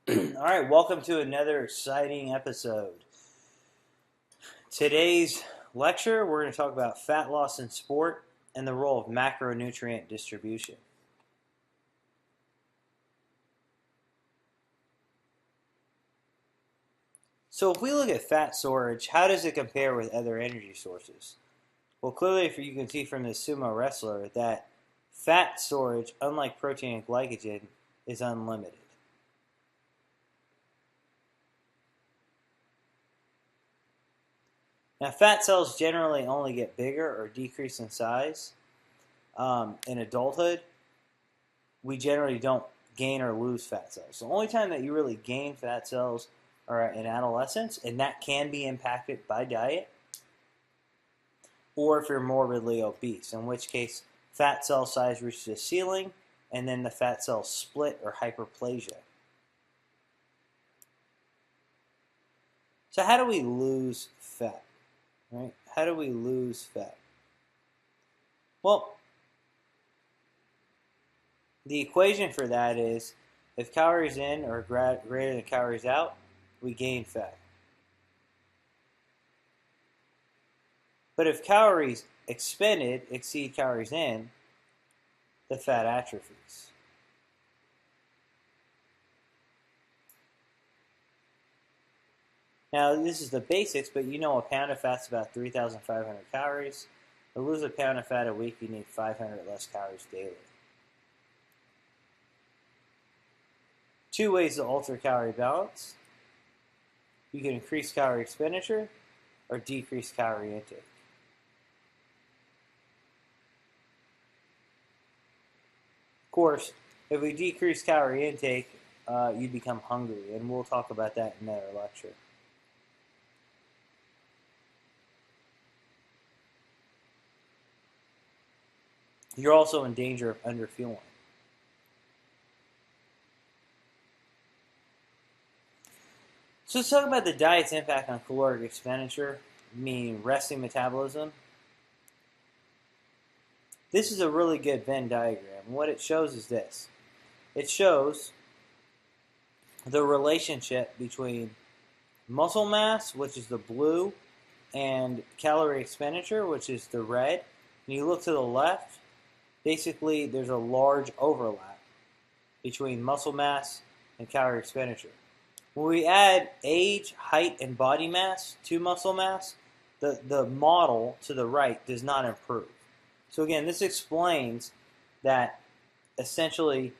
All right, welcome to another exciting episode. Today's lecture, we're going to talk about fat loss in sport and the role of macronutrient distribution. So if we look at fat storage, how does it compare with other energy sources? Well, clearly, if you can see from this sumo wrestler that fat storage, unlike protein and glycogen, is unlimited. Now, fat cells generally only get bigger or decrease in size in adulthood. We generally don't gain or lose fat cells. The only time that you really gain fat cells are in adolescence, and that can be impacted by diet, or if you're morbidly obese, in which case fat cell size reaches a ceiling, and then the fat cells split or hyperplasia. So how do we lose fat? Right? How do we lose fat? Well, the equation for that is if calories in are greater than calories out, we gain fat. But if calories expended exceed calories in, the fat atrophies. Now, this is the basics, but you know a pound of fat is about 3,500 calories. To lose a pound of fat a week, you need 500 less calories daily. Two ways to alter calorie balance. You can increase calorie expenditure or decrease calorie intake. Of course, if we decrease calorie intake, you become hungry, and we'll talk about that in another lecture. You're also in danger of underfueling. So let's talk about the diet's impact on caloric expenditure, meaning resting metabolism. This is a really good Venn diagram. What it shows is this. It shows the relationship between muscle mass, which is the blue, and calorie expenditure, which is the red. And you look to the left, basically there's a large overlap between muscle mass and calorie expenditure. When we add age, height, and body mass to muscle mass, the model to the right does not improve. So again, this explains that essentially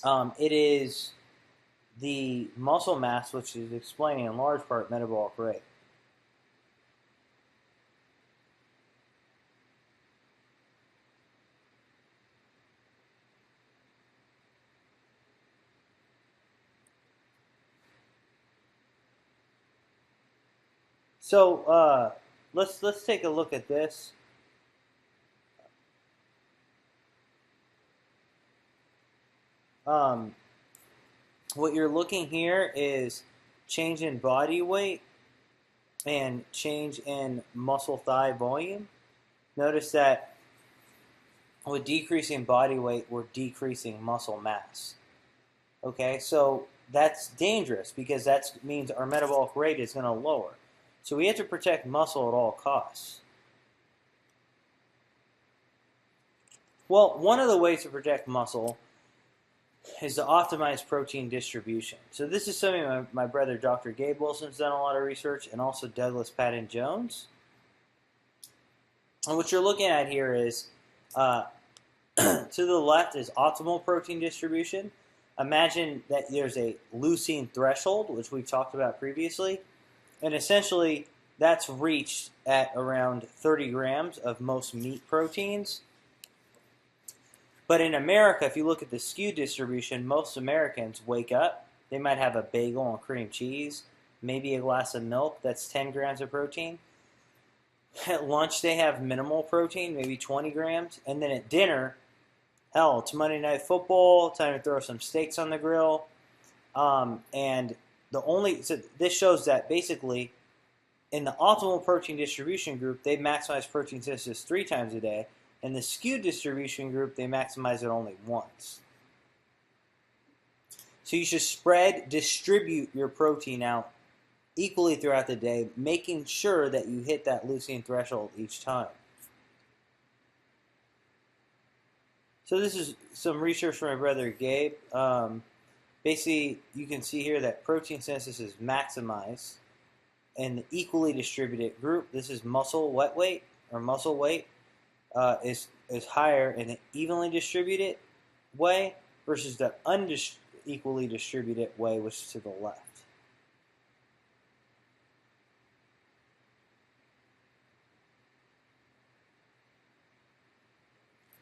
it is the muscle mass which is explaining in large part metabolic rate. So let's take a look at this. What you're looking here is change in body weight and change in muscle thigh volume. Notice that with decreasing body weight, we're decreasing muscle mass. Okay, so that's dangerous because that means our metabolic rate is going to lower. So we have to protect muscle at all costs. Well, one of the ways to protect muscle is to optimize protein distribution. So this is something my brother Dr. Gabe Wilson's done a lot of research, and also Douglas Patton Jones. And what you're looking at here is, to the left is optimal protein distribution. Imagine that there's a leucine threshold, which we've talked about previously, and essentially that's reached at around 30 grams of most meat proteins. But in America, if you look at the skewed distribution, most Americans wake up, they might have a bagel and cream cheese, maybe a glass of milk, that's 10 grams of protein. At lunch, they have minimal protein, maybe 20 grams. And then at dinner, hell, it's Monday Night Football, time to throw some steaks on the grill. So this shows that basically in the optimal protein distribution group, they maximize protein synthesis 3 times a day. In the skewed distribution group, they maximize it only once. So you should distribute your protein out equally throughout the day, making sure that you hit that leucine threshold each time. So this is some research from my brother Gabe. Basically, you can see here that protein synthesis is maximized in the equally distributed group. This is muscle wet weight or muscle weight is higher in the evenly distributed way versus the unequally distributed way, which is to the left.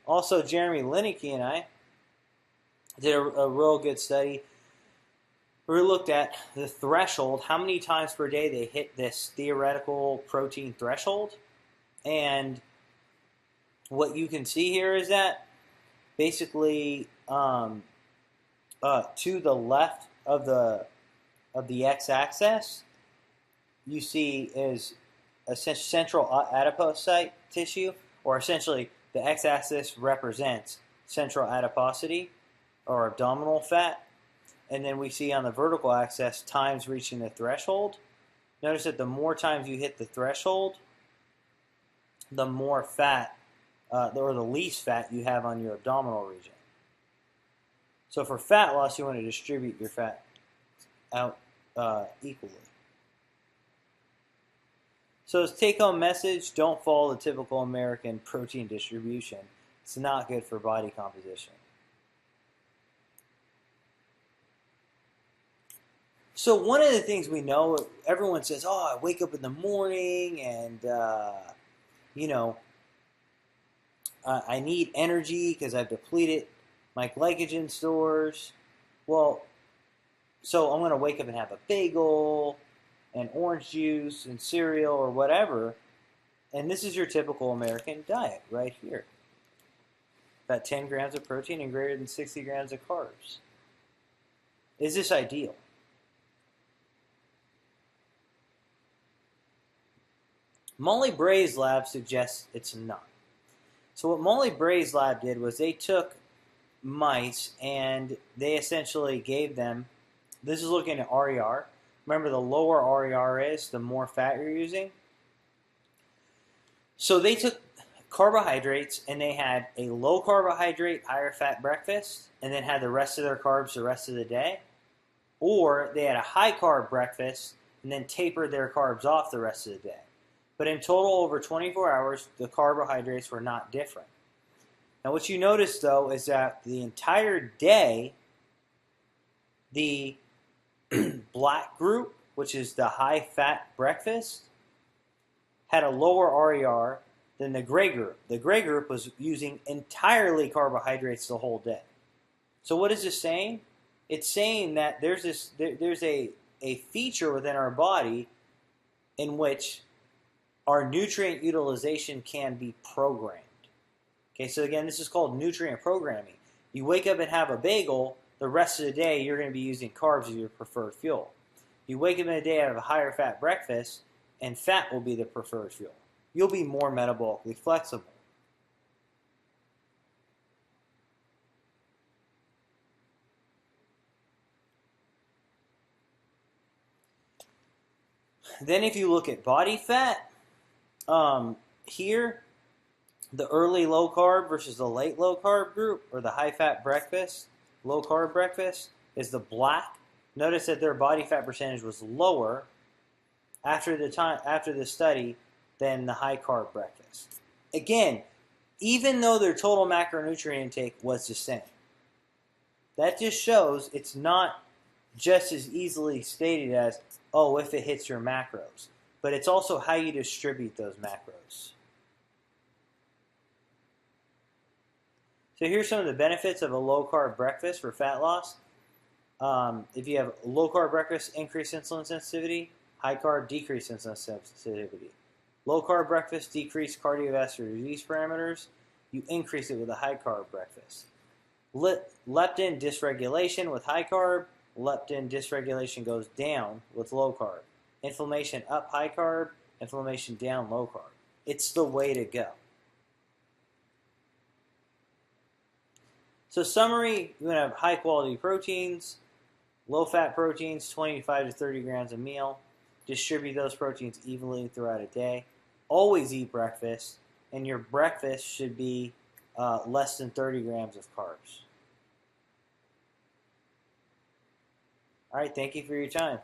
Also, Jeremy Lineker and I did a real good study where we looked at the threshold, how many times per day they hit this theoretical protein threshold. And what you can see here is that basically to the left of the x-axis, you see is a central adipocyte tissue, or essentially the x-axis represents central adiposity or abdominal fat. And then we see on the vertical axis times reaching the threshold. Notice that the more times you hit the threshold, the more fat or the least fat you have on your abdominal region. So for fat loss, you want to distribute your fat out equally. So as take-home message, don't follow the typical American protein distribution. It's not good for body composition. So one of the things we know, everyone says, oh, I wake up in the morning and, I need energy because I've depleted my glycogen stores. Well, so I'm going to wake up and have a bagel and orange juice and cereal or whatever. And this is your typical American diet right here. About 10 grams of protein and greater than 60 grams of carbs. Is this ideal? Molly Bray's lab suggests it's not. So what Molly Bray's lab did was they took mice and they essentially gave them, this is looking at RER. Remember, the lower RER is, the more fat you're using. So they took carbohydrates and they had a low carbohydrate, higher fat breakfast and then had the rest of their carbs the rest of the day. Or they had a high carb breakfast and then tapered their carbs off the rest of the day. But in total, over 24 hours, the carbohydrates were not different. Now what you notice, though, is that the entire day, the black group, which is the high-fat breakfast, had a lower RER than the gray group. The gray group was using entirely carbohydrates the whole day. So what is this saying? It's saying that there's a feature within our body in which our nutrient utilization can be programmed. Okay, so again, this is called nutrient programming. You wake up and have a bagel, the rest of the day you're going to be using carbs as your preferred fuel. You wake up in a day and have a higher fat breakfast, and fat will be the preferred fuel. You'll be more metabolically flexible. Then if you look at body fat, here, the early low carb versus the late low carb group, or the high fat breakfast, low carb breakfast, is the black. Notice that their body fat percentage was lower after the study than the high carb breakfast. Again, even though their total macronutrient intake was the same. That just shows it's not just as easily stated as, oh, if it hits your macros. But it's also how you distribute those macros. So here's some of the benefits of a low-carb breakfast for fat loss. If you have low-carb breakfast, increased insulin sensitivity. High-carb, decreased insulin sensitivity. Low-carb breakfast, decreased cardiovascular disease parameters. You increase it with a high-carb breakfast. Leptin dysregulation with high-carb. Leptin dysregulation goes down with low-carb. Inflammation up high-carb. Inflammation down low-carb. It's the way to go. So summary, you want to have high-quality proteins. Low-fat proteins, 25 to 30 grams a meal. Distribute those proteins evenly throughout a day. Always eat breakfast, and your breakfast should be less than 30 grams of carbs. All right, thank you for your time.